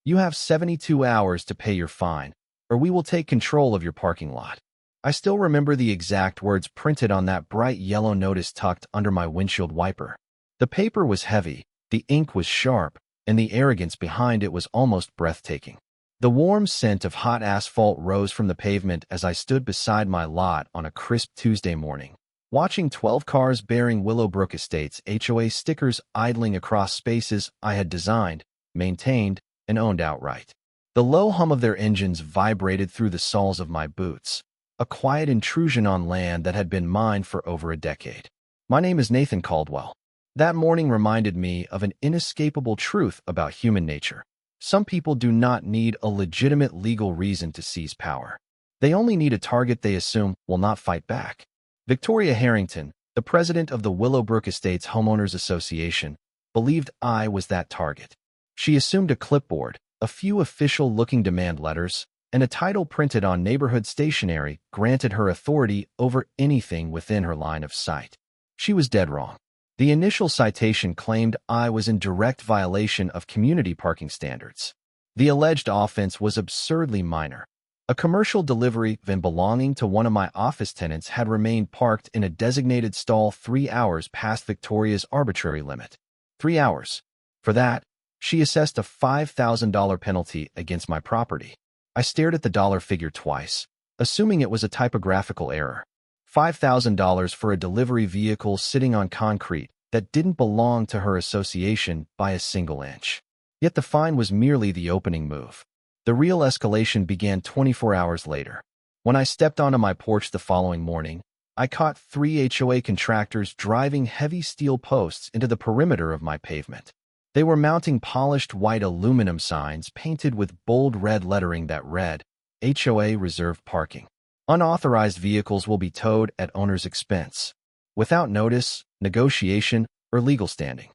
You have 72 hours to pay your fine, or we will take control of your parking lot. I still remember the exact words printed on that bright yellow notice tucked under my windshield wiper. The paper was heavy, the ink was sharp, and the arrogance behind it was almost breathtaking. The warm scent of hot asphalt rose from the pavement as I stood beside my lot on a crisp Tuesday morning, watching 12 cars bearing Willowbrook Estates HOA stickers idling across spaces I had designed, maintained, and owned outright. The low hum of their engines vibrated through the soles of my boots, a quiet intrusion on land that had been mine for over a decade. My name is Nathan Caldwell. That morning reminded me of an inescapable truth about human nature. Some people do not need a legitimate legal reason to seize power. They only need a target they assume will not fight back. Victoria Harrington, the president of the Willowbrook Estates Homeowners Association, believed I was that target. She assumed a clipboard, a few official-looking demand letters, and a title printed on neighborhood stationery granted her authority over anything within her line of sight. She was dead wrong. The initial citation claimed I was in direct violation of community parking standards. The alleged offense was absurdly minor. A commercial delivery van belonging to one of my office tenants had remained parked in a designated stall 3 hours past Victoria's arbitrary limit. 3 hours. For that, she assessed a $5,000 penalty against my property. I stared at the dollar figure twice, assuming it was a typographical error. $5,000 for a delivery vehicle sitting on concrete that didn't belong to her association by a single inch. Yet the fine was merely the opening move. The real escalation began 24 hours later. When I stepped onto my porch the following morning, I caught 3 HOA contractors driving heavy steel posts into the perimeter of my pavement. They were mounting polished white aluminum signs painted with bold red lettering that read, HOA reserved parking. Unauthorized vehicles will be towed at owner's expense, without notice, negotiation, or legal standing.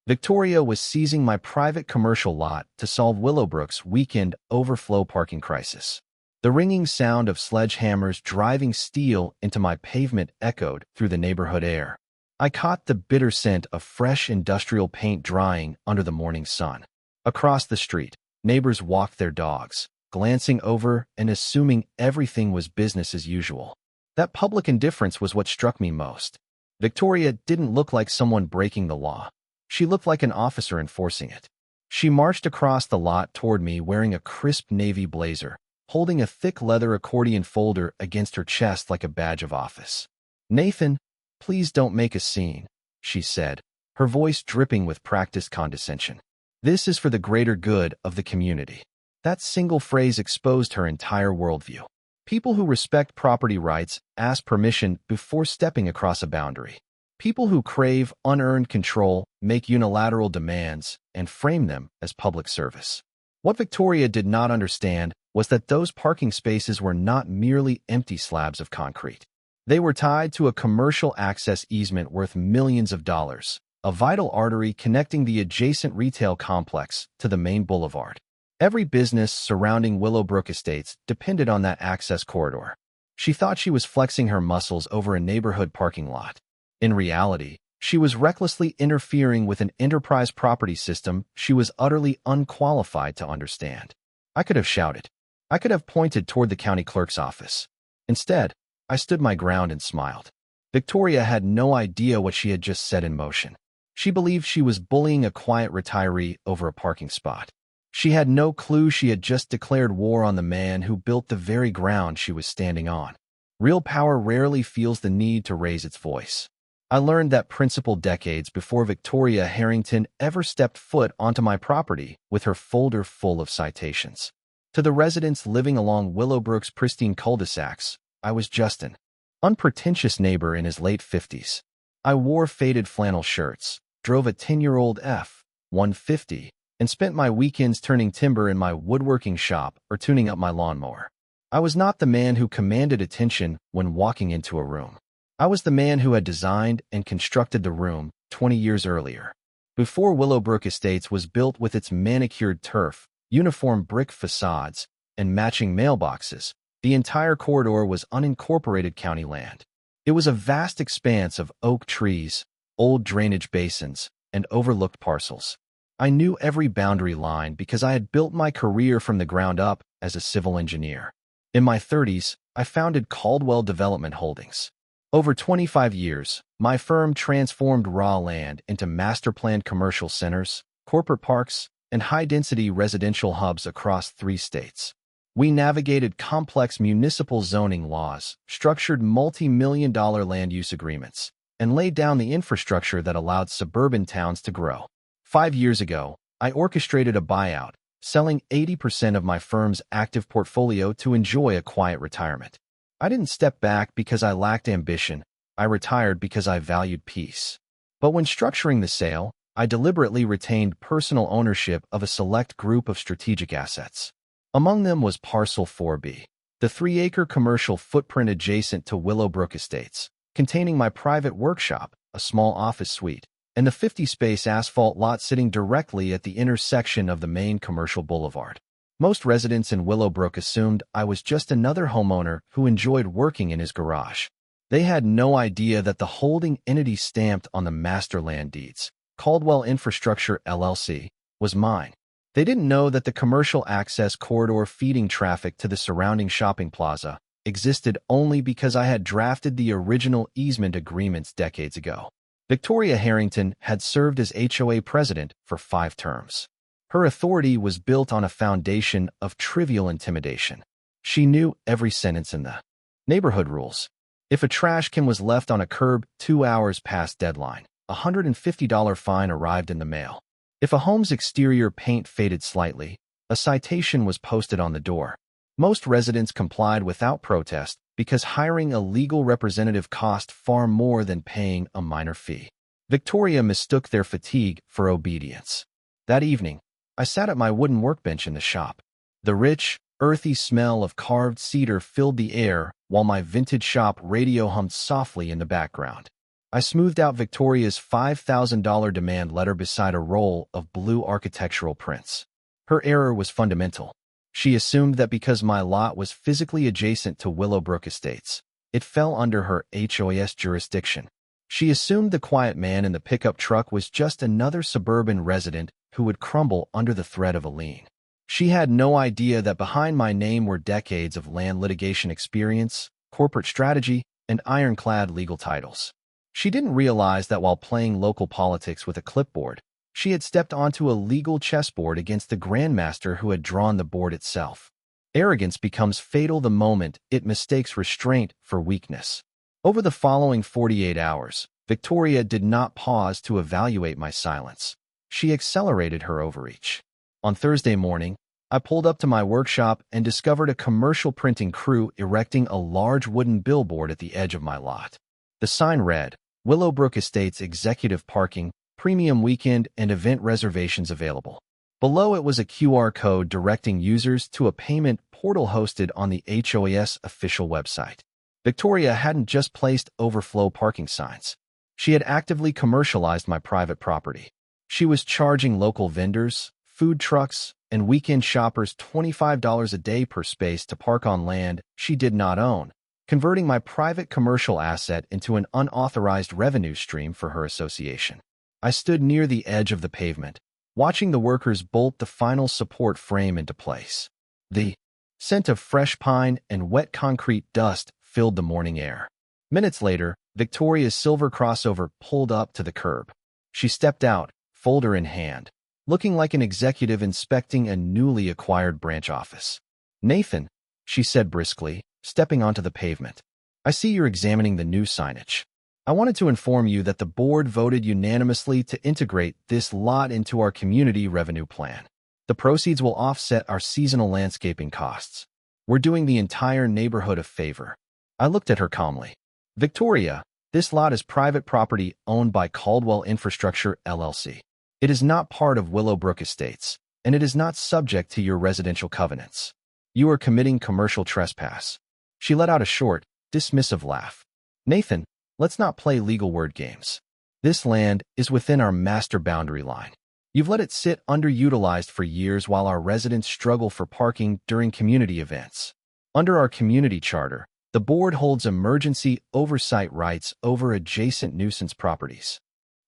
Victoria was seizing my private commercial lot to solve Willowbrook's weekend overflow parking crisis. The ringing sound of sledgehammers driving steel into my pavement echoed through the neighborhood air. I caught the bitter scent of fresh industrial paint drying under the morning sun. Across the street, neighbors walked their dogs, glancing over and assuming everything was business as usual. That public indifference was what struck me most. Victoria didn't look like someone breaking the law. She looked like an officer enforcing it. She marched across the lot toward me wearing a crisp navy blazer, holding a thick leather accordion folder against her chest like a badge of office. "Nathan, please don't make a scene," she said, her voice dripping with practiced condescension. "This is for the greater good of the community." That single phrase exposed her entire worldview. People who respect property rights ask permission before stepping across a boundary. People who crave unearned control make unilateral demands and frame them as public service. What Victoria did not understand was that those parking spaces were not merely empty slabs of concrete. They were tied to a commercial access easement worth millions of dollars, a vital artery connecting the adjacent retail complex to the main boulevard. Every business surrounding Willowbrook Estates depended on that access corridor. She thought she was flexing her muscles over a neighborhood parking lot. In reality, she was recklessly interfering with an enterprise property system she was utterly unqualified to understand. I could have shouted. I could have pointed toward the county clerk's office. Instead, I stood my ground and smiled. Victoria had no idea what she had just set in motion. She believed she was bullying a quiet retiree over a parking spot. She had no clue she had just declared war on the man who built the very ground she was standing on. Real power rarely feels the need to raise its voice. I learned that principle decades before Victoria Harrington ever stepped foot onto my property with her folder full of citations. To the residents living along Willowbrook's pristine cul-de-sacs, I was just an unpretentious neighbor in his late 50s. I wore faded flannel shirts, drove a 10-year-old F-150, and spent my weekends turning timber in my woodworking shop or tuning up my lawnmower. I was not the man who commanded attention when walking into a room. I was the man who had designed and constructed the room 20 years earlier. Before Willowbrook Estates was built with its manicured turf, uniform brick facades, and matching mailboxes, the entire corridor was unincorporated county land. It was a vast expanse of oak trees, old drainage basins, and overlooked parcels. I knew every boundary line because I had built my career from the ground up as a civil engineer. In my 30s, I founded Caldwell Development Holdings. Over 25 years, my firm transformed raw land into master-planned commercial centers, corporate parks, and high-density residential hubs across 3 states. We navigated complex municipal zoning laws, structured multi-million-dollar land use agreements, and laid down the infrastructure that allowed suburban towns to grow. 5 years ago, I orchestrated a buyout, selling 80% of my firm's active portfolio to enjoy a quiet retirement. I didn't step back because I lacked ambition. I retired because I valued peace. But when structuring the sale, I deliberately retained personal ownership of a select group of strategic assets. Among them was Parcel 4B, the 3-acre commercial footprint adjacent to Willowbrook Estates, containing my private workshop, a small office suite, and the 50-space asphalt lot sitting directly at the intersection of the main commercial boulevard. Most residents in Willowbrook assumed I was just another homeowner who enjoyed working in his garage. They had no idea that the holding entity stamped on the master land deeds, Caldwell Infrastructure LLC, was mine. They didn't know that the commercial access corridor feeding traffic to the surrounding shopping plaza existed only because I had drafted the original easement agreements decades ago. Victoria Harrington had served as HOA president for 5 terms. Her authority was built on a foundation of trivial intimidation. She knew every sentence in the neighborhood rules. If a trash can was left on a curb 2 hours past deadline, a $150 fine arrived in the mail. If a home's exterior paint faded slightly, a citation was posted on the door. Most residents complied without protest because hiring a legal representative cost far more than paying a minor fee. Victoria mistook their fatigue for obedience. That evening, I sat at my wooden workbench in the shop. The rich, earthy smell of carved cedar filled the air while my vintage shop radio hummed softly in the background. I smoothed out Victoria's $5,000 demand letter beside a roll of blue architectural prints. Her error was fundamental. She assumed that because my lot was physically adjacent to Willowbrook Estates, it fell under her HOA's jurisdiction. She assumed the quiet man in the pickup truck was just another suburban resident who would crumble under the threat of a lien. She had no idea that behind my name were decades of land litigation experience, corporate strategy, and ironclad legal titles. She didn't realize that while playing local politics with a clipboard, she had stepped onto a legal chessboard against the grandmaster who had drawn the board itself. Arrogance becomes fatal the moment it mistakes restraint for weakness. Over the following 48 hours, Victoria did not pause to evaluate my silence. She accelerated her overreach. On Thursday morning, I pulled up to my workshop and discovered a commercial printing crew erecting a large wooden billboard at the edge of my lot. The sign read, "Willowbrook Estates Executive Parking, Premium Weekend and Event Reservations Available." Below it was a QR code directing users to a payment portal hosted on the HOAS official website. Victoria hadn't just placed overflow parking signs. She had actively commercialized my private property. She was charging local vendors, food trucks, and weekend shoppers $25 a day per space to park on land she did not own, converting my private commercial asset into an unauthorized revenue stream for her association. I stood near the edge of the pavement, watching the workers bolt the final support frame into place. The scent of fresh pine and wet concrete dust filled the morning air. Minutes later, Victoria's silver crossover pulled up to the curb. She stepped out, folder in hand, looking like an executive inspecting a newly acquired branch office. "Nathan," she said briskly, stepping onto the pavement, "I see you're examining the new signage. I wanted to inform you that the board voted unanimously to integrate this lot into our community revenue plan. The proceeds will offset our seasonal landscaping costs. We're doing the entire neighborhood a favor." I looked at her calmly. "Victoria, this lot is private property owned by Caldwell Infrastructure LLC. It is not part of Willowbrook Estates, and it is not subject to your residential covenants. You are committing commercial trespass." She let out a short, dismissive laugh. "Nathan, let's not play legal word games. This land is within our master boundary line. You've let it sit underutilized for years while our residents struggle for parking during community events. Under our community charter, the board holds emergency oversight rights over adjacent nuisance properties."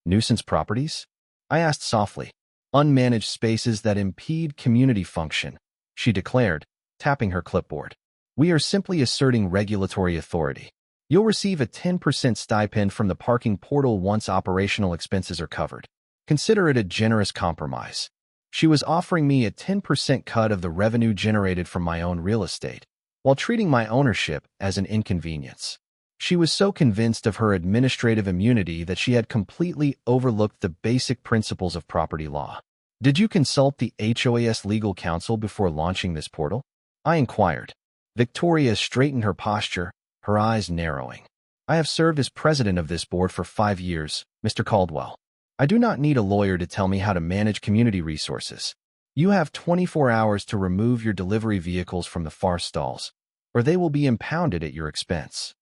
"Nuisance properties?" I asked softly. unmanaged spaces that impede community function, she declared, tapping her clipboard. We are simply asserting regulatory authority. You'll receive a 10% stipend from the parking portal once operational expenses are covered. Consider it a generous compromise. She was offering me a 10% cut of the revenue generated from my own real estate, while treating my ownership as an inconvenience. She was so convinced of her administrative immunity that she had completely overlooked the basic principles of property law. Did you consult the HOA's legal counsel before launching this portal? I inquired. Victoria straightened her posture, her eyes narrowing. I have served as president of this board for 5 years, Mr. Caldwell. I do not need a lawyer to tell me how to manage community resources. You have 24 hours to remove your delivery vehicles from the far stalls, or they will be impounded at your expense.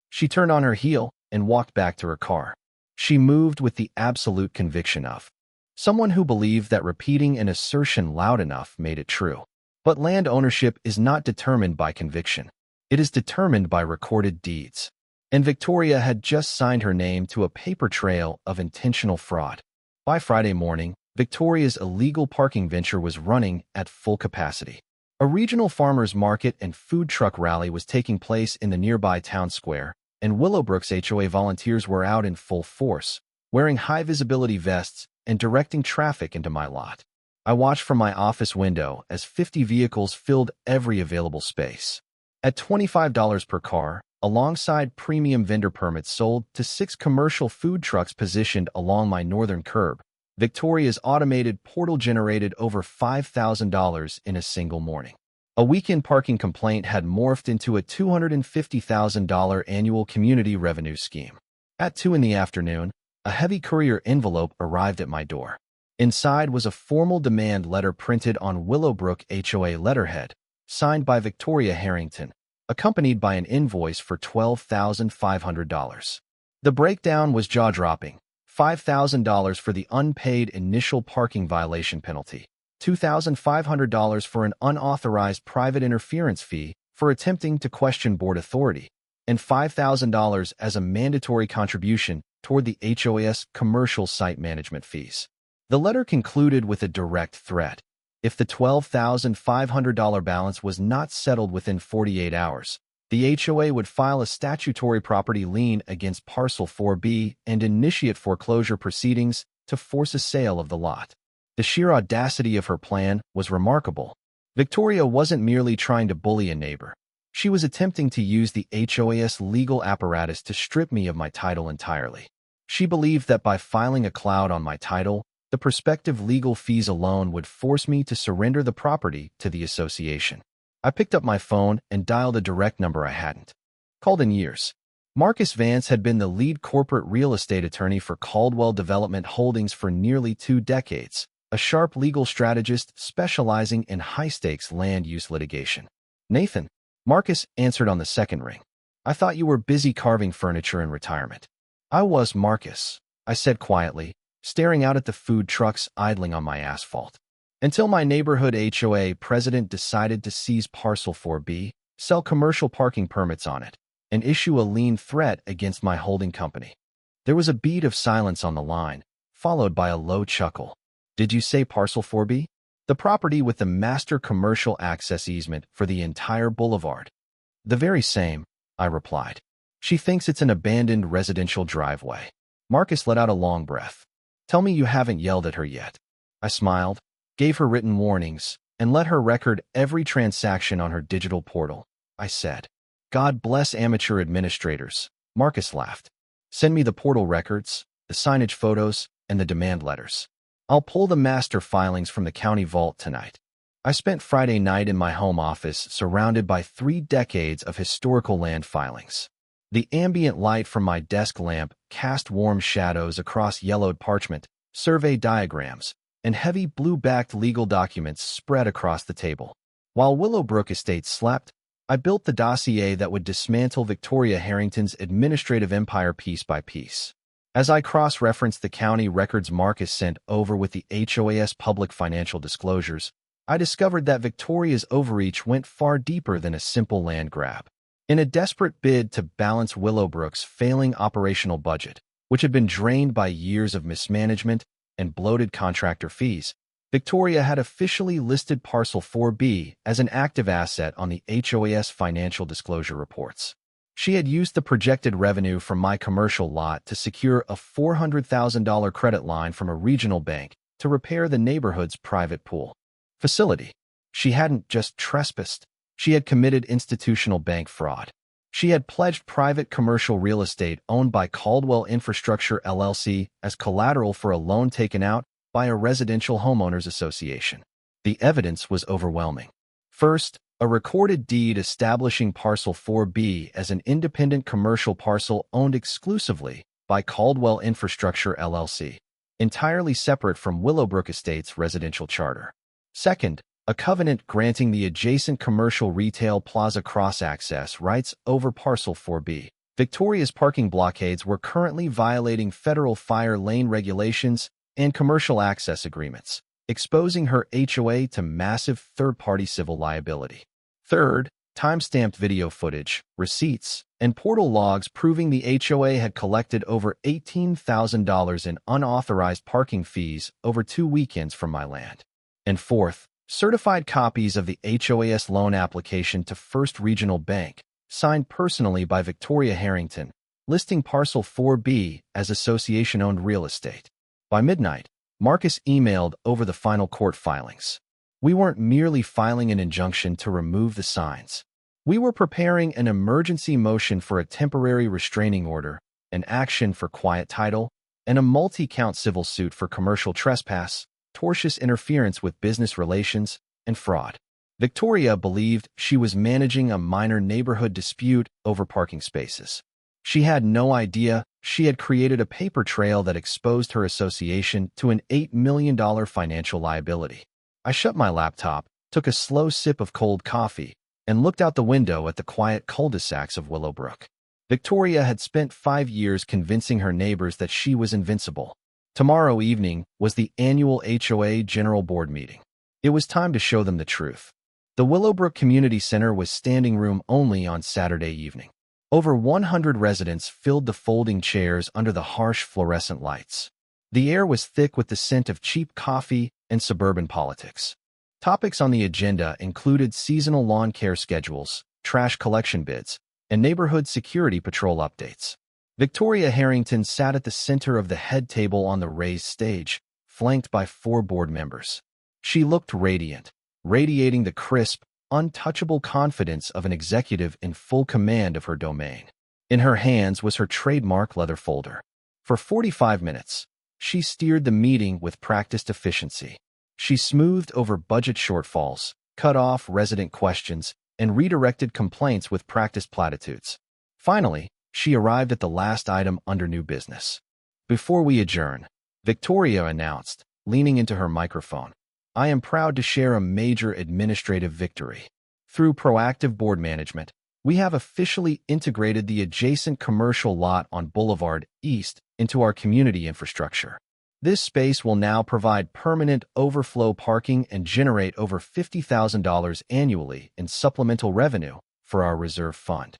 She turned on her heel and walked back to her car. She moved with the absolute conviction of someone who believed that repeating an assertion loud enough made it true. But land ownership is not determined by conviction. It is determined by recorded deeds. And Victoria had just signed her name to a paper trail of intentional fraud. By Friday morning, Victoria's illegal parking venture was running at full capacity. A regional farmers market and food truck rally was taking place in the nearby town square, and Willowbrook's HOA volunteers were out in full force, wearing high-visibility vests and directing traffic into my lot. I watched from my office window as 50 vehicles filled every available space. At $25 per car, alongside premium vendor permits sold to 6 commercial food trucks positioned along my northern curb, Victoria's automated portal generated over $5,000 in a single morning. A weekend parking complaint had morphed into a $250,000 annual community revenue scheme. At 2 in the afternoon, a heavy courier envelope arrived at my door. Inside was a formal demand letter printed on Willowbrook HOA letterhead, signed by Victoria Harrington, accompanied by an invoice for $12,500. The breakdown was jaw-dropping. $5,000 for the unpaid initial parking violation penalty, $2,500 for an unauthorized private interference fee for attempting to question board authority, and $5,000 as a mandatory contribution toward the HOA's commercial site management fees. The letter concluded with a direct threat. If the $12,500 balance was not settled within 48 hours, the HOA would file a statutory property lien against Parcel 4B and initiate foreclosure proceedings to force a sale of the lot. The sheer audacity of her plan was remarkable. Victoria wasn't merely trying to bully a neighbor. She was attempting to use the HOA's legal apparatus to strip me of my title entirely. She believed that by filing a cloud on my title, the prospective legal fees alone would force me to surrender the property to the association. I picked up my phone and dialed a direct number I hadn't called in years. Marcus Vance had been the lead corporate real estate attorney for Caldwell Development Holdings for nearly 2 decades, a sharp legal strategist specializing in high-stakes land use litigation. Nathan, Marcus answered on the second ring. I thought you were busy carving furniture in retirement. I was, Marcus, I said quietly, staring out at the food trucks idling on my asphalt. Until my neighborhood HOA president decided to seize Parcel 4B, sell commercial parking permits on it, and issue a lien threat against my holding company. There was a beat of silence on the line, followed by a low chuckle. Did you say Parcel 4B? The property with the master commercial access easement for the entire boulevard. The very same, I replied. She thinks it's an abandoned residential driveway. Marcus let out a long breath. Tell me you haven't yelled at her yet. I smiled, gave her written warnings, and let her record every transaction on her digital portal. I said, God bless amateur administrators. Marcus laughed. Send me the portal records, the signage photos, and the demand letters. I'll pull the master filings from the county vault tonight. I spent Friday night in my home office surrounded by 3 decades of historical land filings. The ambient light from my desk lamp cast warm shadows across yellowed parchment, survey diagrams, and heavy blue-backed legal documents spread across the table. While Willowbrook Estates slept, I built the dossier that would dismantle Victoria Harrington's administrative empire piece by piece. As I cross-referenced the county records Marcus sent over with the HOA's public financial disclosures, I discovered that Victoria's overreach went far deeper than a simple land grab. In a desperate bid to balance Willowbrook's failing operational budget, which had been drained by years of mismanagement and bloated contractor fees, Victoria had officially listed Parcel 4B as an active asset on the HOA's financial disclosure reports. She had used the projected revenue from my commercial lot to secure a $400,000 credit line from a regional bank to repair the neighborhood's private pool facility. She hadn't just trespassed, she had committed institutional bank fraud. She had pledged private commercial real estate owned by Caldwell Infrastructure LLC as collateral for a loan taken out by a residential homeowners association. The evidence was overwhelming. First, a recorded deed establishing Parcel 4B as an independent commercial parcel owned exclusively by Caldwell Infrastructure LLC, entirely separate from Willowbrook Estates' residential charter. Second, a covenant granting the adjacent commercial retail plaza cross-access rights over Parcel 4B. Victoria's parking blockades were currently violating federal fire lane regulations and commercial access agreements, exposing her HOA to massive third-party civil liability. Third, time-stamped video footage, receipts, and portal logs proving the HOA had collected over $18,000 in unauthorized parking fees over 2 weekends from my land. And fourth, certified copies of the HOA's loan application to First Regional Bank, signed personally by Victoria Harrington, listing Parcel 4B as association-owned real estate. By midnight, Marcus emailed over the final court filings. We weren't merely filing an injunction to remove the signs. We were preparing an emergency motion for a temporary restraining order, an action for quiet title, and a multi-count civil suit for commercial trespass, tortious interference with business relations, and fraud. Victoria believed she was managing a minor neighborhood dispute over parking spaces. She had no idea she had created a paper trail that exposed her association to an $8 million financial liability. I shut my laptop, took a slow sip of cold coffee, and looked out the window at the quiet cul-de-sacs of Willowbrook. Victoria had spent 5 years convincing her neighbors that she was invincible. Tomorrow evening was the annual HOA General Board meeting. It was time to show them the truth. The Willowbrook Community Center was standing room only on Saturday evening. Over 100 residents filled the folding chairs under the harsh fluorescent lights. The air was thick with the scent of cheap coffee and suburban politics. Topics on the agenda included seasonal lawn care schedules, trash collection bids, and neighborhood security patrol updates. Victoria Harrington sat at the center of the head table on the raised stage, flanked by 4 board members. She looked radiant, radiating the crisp, untouchable confidence of an executive in full command of her domain. In her hands was her trademark leather folder. For 45 minutes, she steered the meeting with practiced efficiency. She smoothed over budget shortfalls, cut off resident questions, and redirected complaints with practiced platitudes. Finally, she arrived at the last item under new business. Before we adjourn, Victoria announced, leaning into her microphone, I am proud to share a major administrative victory. Through proactive board management, we have officially integrated the adjacent commercial lot on Boulevard East into our community infrastructure. This space will now provide permanent overflow parking and generate over $50,000 annually in supplemental revenue for our reserve fund.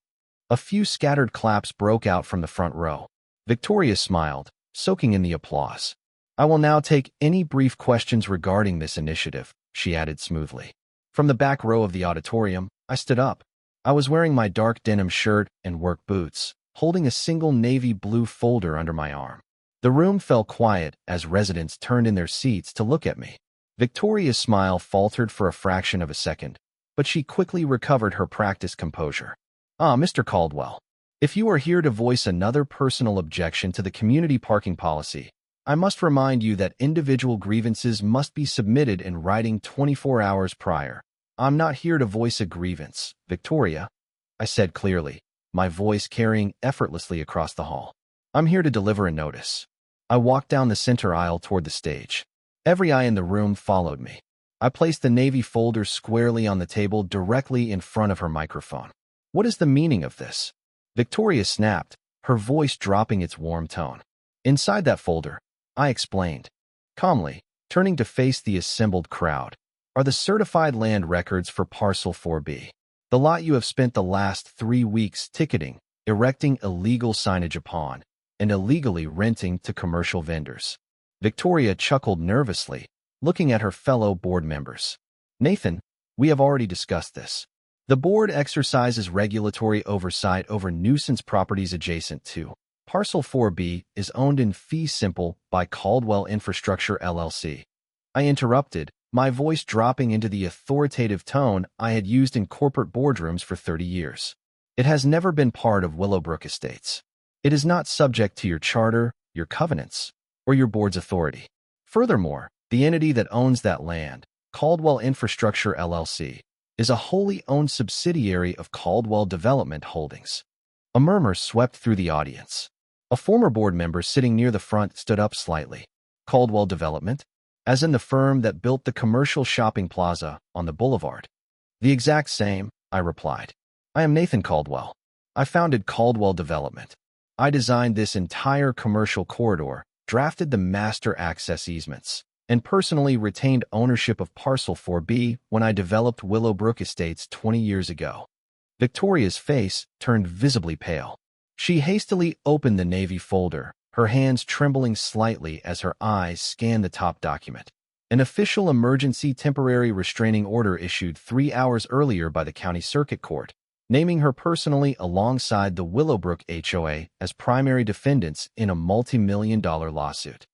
A few scattered claps broke out from the front row. Victoria smiled, soaking in the applause. I will now take any brief questions regarding this initiative, she added smoothly. From the back row of the auditorium, I stood up. I was wearing my dark denim shirt and work boots, holding a single navy blue folder under my arm. The room fell quiet as residents turned in their seats to look at me. Victoria's smile faltered for a fraction of a second, but she quickly recovered her practiced composure. Mr. Caldwell, if you are here to voice another personal objection to the community parking policy, I must remind you that individual grievances must be submitted in writing 24 hours prior. I'm not here to voice a grievance, Victoria, I said clearly, my voice carrying effortlessly across the hall. I'm here to deliver a notice. I walked down the center aisle toward the stage. Every eye in the room followed me. I placed the navy folder squarely on the table directly in front of her microphone. What is the meaning of this? Victoria snapped, her voice dropping its warm tone. Inside that folder, I explained, calmly, turning to face the assembled crowd, are the certified land records for Parcel 4B. The lot you have spent the last 3 weeks ticketing, erecting illegal signage upon, and illegally renting to commercial vendors. Victoria chuckled nervously, looking at her fellow board members. Nathan, we have already discussed this. The board exercises regulatory oversight over nuisance properties adjacent to Parcel 4B is owned in fee simple by Caldwell Infrastructure LLC. I interrupted, my voice dropping into the authoritative tone I had used in corporate boardrooms for 30 years. It has never been part of Willowbrook Estates. It is not subject to your charter, your covenants, or your board's authority. Furthermore, the entity that owns that land, Caldwell Infrastructure LLC, is a wholly owned subsidiary of Caldwell Development Holdings. A murmur swept through the audience. A former board member sitting near the front stood up slightly. Caldwell Development? As in the firm that built the commercial shopping plaza on the boulevard. The exact same, I replied. I am Nathan Caldwell. I founded Caldwell Development. I designed this entire commercial corridor, drafted the master access easements, and personally retained ownership of Parcel 4B when I developed Willowbrook Estates 20 years ago. Victoria's face turned visibly pale. She hastily opened the Navy folder, her hands trembling slightly as her eyes scanned the top document. An official emergency temporary restraining order issued 3 hours earlier by the County Circuit Court, naming her personally alongside the Willowbrook HOA as primary defendants in a multi-million-dollar lawsuit.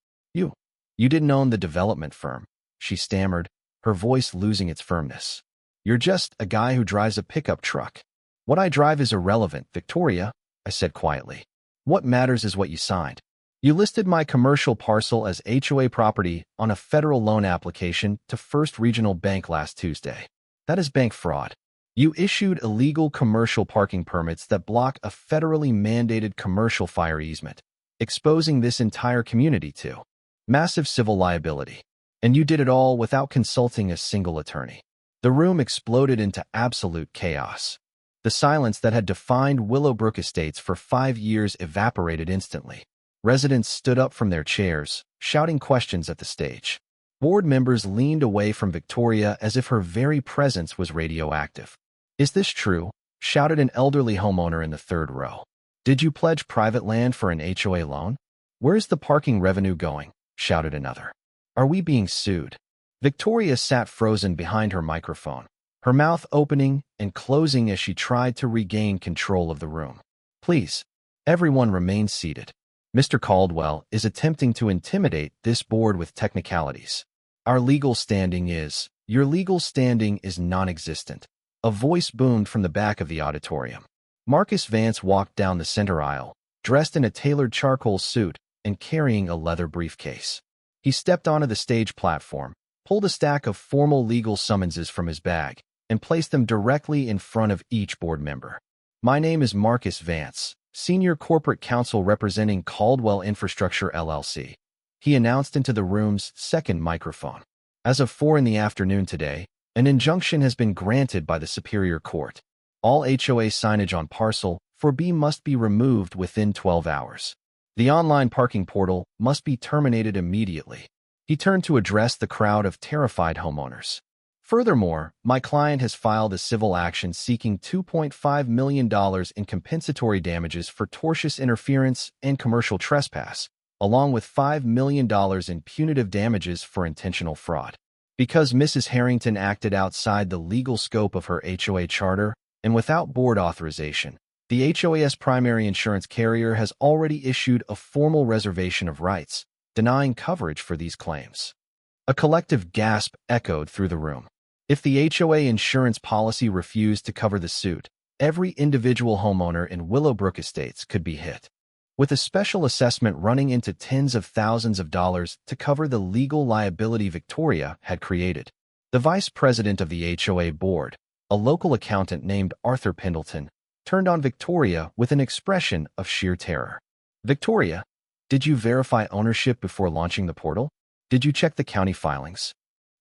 You didn't own the development firm, she stammered, her voice losing its firmness. You're just a guy who drives a pickup truck. What I drive is irrelevant, Victoria, I said quietly. What matters is what you signed. You listed my commercial parcel as HOA property on a federal loan application to First Regional Bank last Tuesday. That is bank fraud. You issued illegal commercial parking permits that block a federally mandated commercial fire easement, exposing this entire community to massive civil liability. And you did it all without consulting a single attorney. The room exploded into absolute chaos. The silence that had defined Willowbrook Estates for 5 years evaporated instantly. Residents stood up from their chairs, shouting questions at the stage. Board members leaned away from Victoria as if her very presence was radioactive. Is this true? Shouted an elderly homeowner in the third row. Did you pledge private land for an HOA loan? Where's the parking revenue going? Shouted another. Are we being sued? Victoria sat frozen behind her microphone, her mouth opening and closing as she tried to regain control of the room. Please, everyone remain seated. Mr. Caldwell is attempting to intimidate this board with technicalities. Your legal standing is non-existent. A voice boomed from the back of the auditorium. Marcus Vance walked down the center aisle, dressed in a tailored charcoal suit and carrying a leather briefcase. He stepped onto the stage platform, pulled a stack of formal legal summonses from his bag, and placed them directly in front of each board member. My name is Marcus Vance, Senior Corporate Counsel representing Caldwell Infrastructure LLC. He announced into the room's second microphone. As of 4 p.m. today, an injunction has been granted by the Superior Court. All HOA signage on Parcel 4B must be removed within 12 hours. The online parking portal must be terminated immediately. He turned to address the crowd of terrified homeowners. Furthermore, my client has filed a civil action seeking $2.5 million in compensatory damages for tortious interference and commercial trespass, along with $5 million in punitive damages for intentional fraud. Because Mrs. Harrington acted outside the legal scope of her HOA charter and without board authorization, the HOA's primary insurance carrier has already issued a formal reservation of rights, denying coverage for these claims. A collective gasp echoed through the room. If the HOA insurance policy refused to cover the suit, every individual homeowner in Willowbrook Estates could be hit, with a special assessment running into tens of thousands of dollars to cover the legal liability Victoria had created. The vice president of the HOA board, a local accountant named Arthur Pendleton, turned on Victoria with an expression of sheer terror. Victoria, did you verify ownership before launching the portal? Did you check the county filings?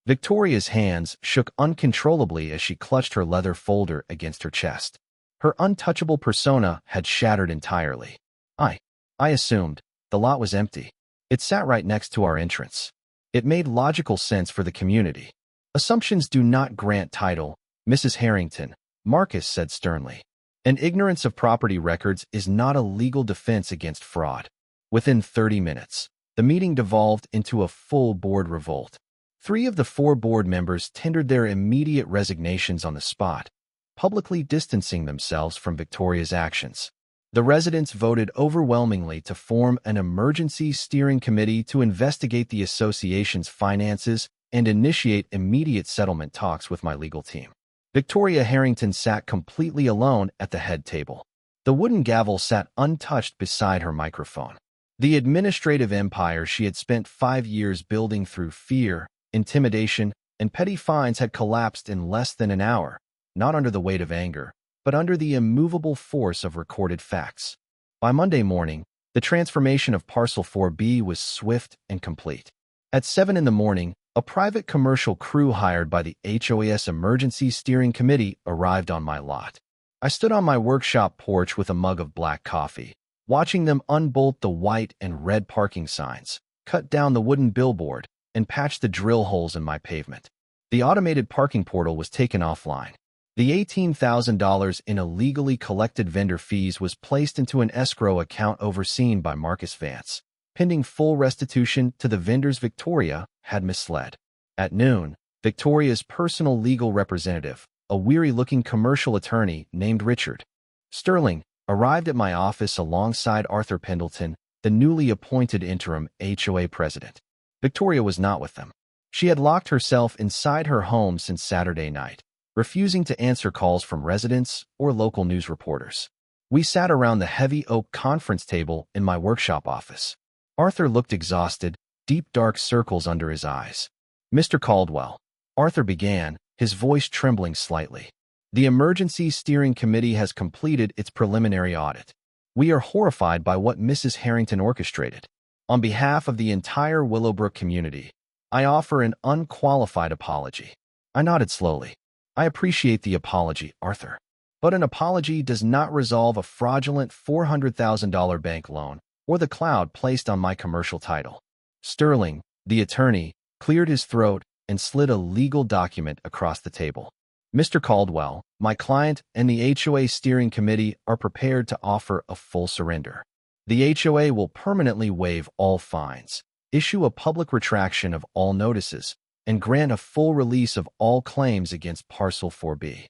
Victoria's hands shook uncontrollably as she clutched her leather folder against her chest. Her untouchable persona had shattered entirely. I assumed the lot was empty. It sat right next to our entrance. It made logical sense for the community. Assumptions do not grant title, Mrs. Harrington, Marcus said sternly. And ignorance of property records is not a legal defense against fraud. Within 30 minutes, the meeting devolved into a full board revolt. 3 of the 4 board members tendered their immediate resignations on the spot, publicly distancing themselves from Victoria's actions. The residents voted overwhelmingly to form an emergency steering committee to investigate the association's finances and initiate immediate settlement talks with my legal team. Victoria Harrington sat completely alone at the head table. The wooden gavel sat untouched beside her microphone. The administrative empire she had spent 5 years building through fear, intimidation, and petty fines had collapsed in less than an hour, not under the weight of anger, but under the immovable force of recorded facts. By Monday morning, the transformation of Parcel 4B was swift and complete. At 7 in the morning, a private commercial crew hired by the HOA's Emergency Steering Committee arrived on my lot. I stood on my workshop porch with a mug of black coffee, watching them unbolt the white and red parking signs, cut down the wooden billboard, and patch the drill holes in my pavement. The automated parking portal was taken offline. The $18,000 in illegally collected vendor fees was placed into an escrow account overseen by Marcus Vance, pending full restitution to the vendors Victoria had misled. At noon, Victoria's personal legal representative, a weary-looking commercial attorney named Richard Sterling, arrived at my office alongside Arthur Pendleton, the newly appointed interim HOA president. Victoria was not with them. She had locked herself inside her home since Saturday night, refusing to answer calls from residents or local news reporters. We sat around the heavy oak conference table in my workshop office. Arthur looked exhausted, deep dark circles under his eyes. "Mr. Caldwell," Arthur began, his voice trembling slightly. "The Emergency Steering Committee has completed its preliminary audit. We are horrified by what Mrs. Harrington orchestrated. On behalf of the entire Willowbrook community, I offer an unqualified apology." I nodded slowly. "I appreciate the apology, Arthur. But an apology does not resolve a fraudulent $400,000 bank loan or the cloud placed on my commercial title." Sterling, the attorney, cleared his throat and slid a legal document across the table. "Mr. Caldwell, my client and the HOA Steering Committee are prepared to offer a full surrender. The HOA will permanently waive all fines, issue a public retraction of all notices, and grant a full release of all claims against Parcel 4B.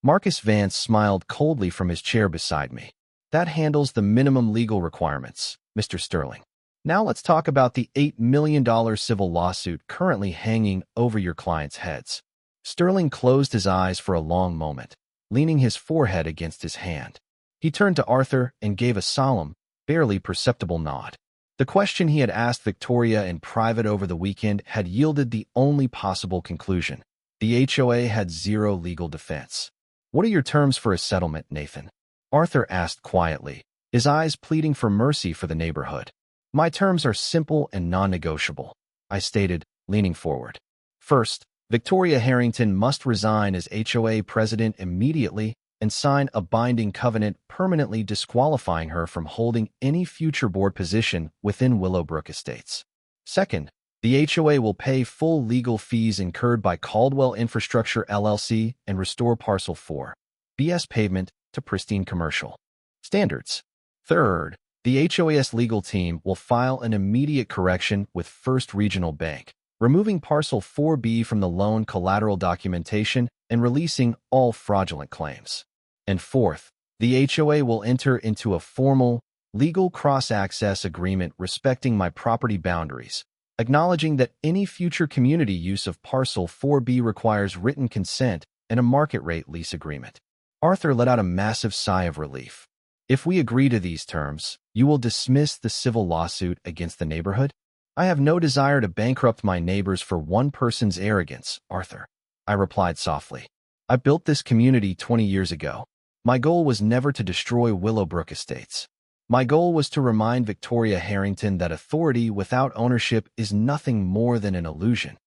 Marcus Vance smiled coldly from his chair beside me. "That handles the minimum legal requirements, Mr. Sterling. Now let's talk about the $8 million civil lawsuit currently hanging over your clients' heads." Sterling closed his eyes for a long moment, leaning his forehead against his hand. He turned to Arthur and gave a solemn, barely perceptible nod. The question he had asked Victoria in private over the weekend had yielded the only possible conclusion. The HOA had zero legal defense. "What are your terms for a settlement, Nathan?" Arthur asked quietly, his eyes pleading for mercy for the neighborhood. "My terms are simple and non-negotiable," I stated, leaning forward. "First, Victoria Harrington must resign as HOA president immediately and sign a binding covenant permanently disqualifying her from holding any future board position within Willowbrook Estates. Second, the HOA will pay full legal fees incurred by Caldwell Infrastructure LLC and restore Parcel 4B's pavement to pristine commercial standards. Third, the HOA's legal team will file an immediate correction with First Regional Bank, removing Parcel 4B from the loan collateral documentation and releasing all fraudulent claims. And fourth, the HOA will enter into a formal, legal cross-access agreement respecting my property boundaries, acknowledging that any future community use of Parcel 4B requires written consent and a market-rate lease agreement. Arthur let out a massive sigh of relief. "If we agree to these terms, you will dismiss the civil lawsuit against the neighborhood?" "I have no desire to bankrupt my neighbors for one person's arrogance, Arthur," I replied softly. "I built this community 20 years ago. My goal was never to destroy Willowbrook Estates. My goal was to remind Victoria Harrington that authority without ownership is nothing more than an illusion."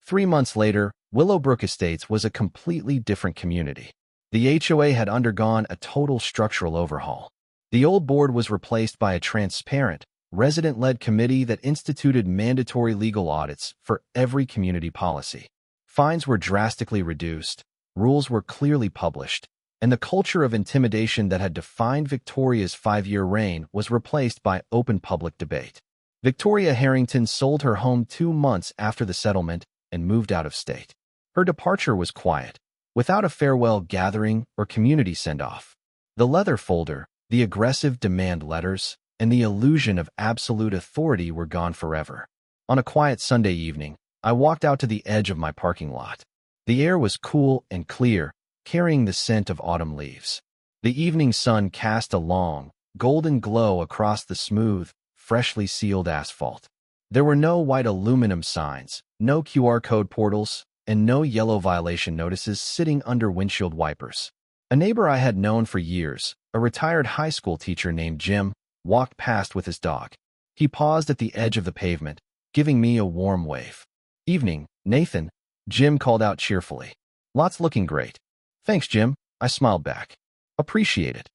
3 months later, Willowbrook Estates was a completely different community. The HOA had undergone a total structural overhaul. The old board was replaced by a transparent, resident-led committee that instituted mandatory legal audits for every community policy. Fines were drastically reduced, rules were clearly published, and the culture of intimidation that had defined Victoria's 5-year reign was replaced by open public debate. Victoria Harrington sold her home 2 months after the settlement and moved out of state. Her departure was quiet, without a farewell gathering or community send-off. The leather folder, the aggressive demand letters, and the illusion of absolute authority were gone forever. On a quiet Sunday evening, I walked out to the edge of my parking lot. The air was cool and clear, carrying the scent of autumn leaves. The evening sun cast a long, golden glow across the smooth, freshly sealed asphalt. There were no white aluminum signs, no QR code portals, and no yellow violation notices sitting under windshield wipers. A neighbor I had known for years, a retired high school teacher named Jim, walked past with his dog. He paused at the edge of the pavement, giving me a warm wave. "Evening, Nathan," Jim called out cheerfully. "Lot's looking great." "Thanks, Jim," I smiled back. "Appreciate it."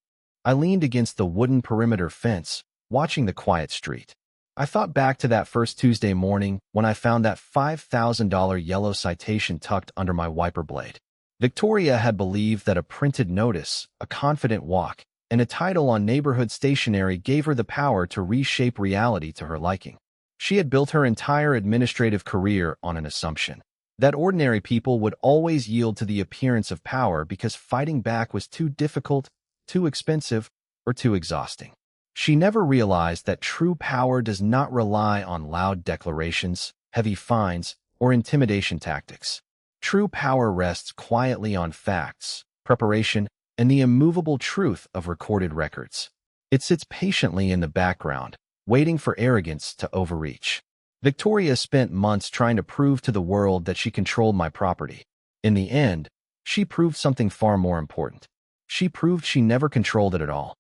I leaned against the wooden perimeter fence, watching the quiet street. I thought back to that first Tuesday morning when I found that $5,000 yellow citation tucked under my wiper blade. Victoria had believed that a printed notice, a confident walk, and a title on neighborhood stationery gave her the power to reshape reality to her liking. She had built her entire administrative career on an assumption that ordinary people would always yield to the appearance of power because fighting back was too difficult, too expensive, or too exhausting. She never realized that true power does not rely on loud declarations, heavy fines, or intimidation tactics. True power rests quietly on facts, preparation, and the immovable truth of recorded records. It sits patiently in the background, waiting for arrogance to overreach. Victoria spent months trying to prove to the world that she controlled my property. In the end, she proved something far more important. She proved she never controlled it at all.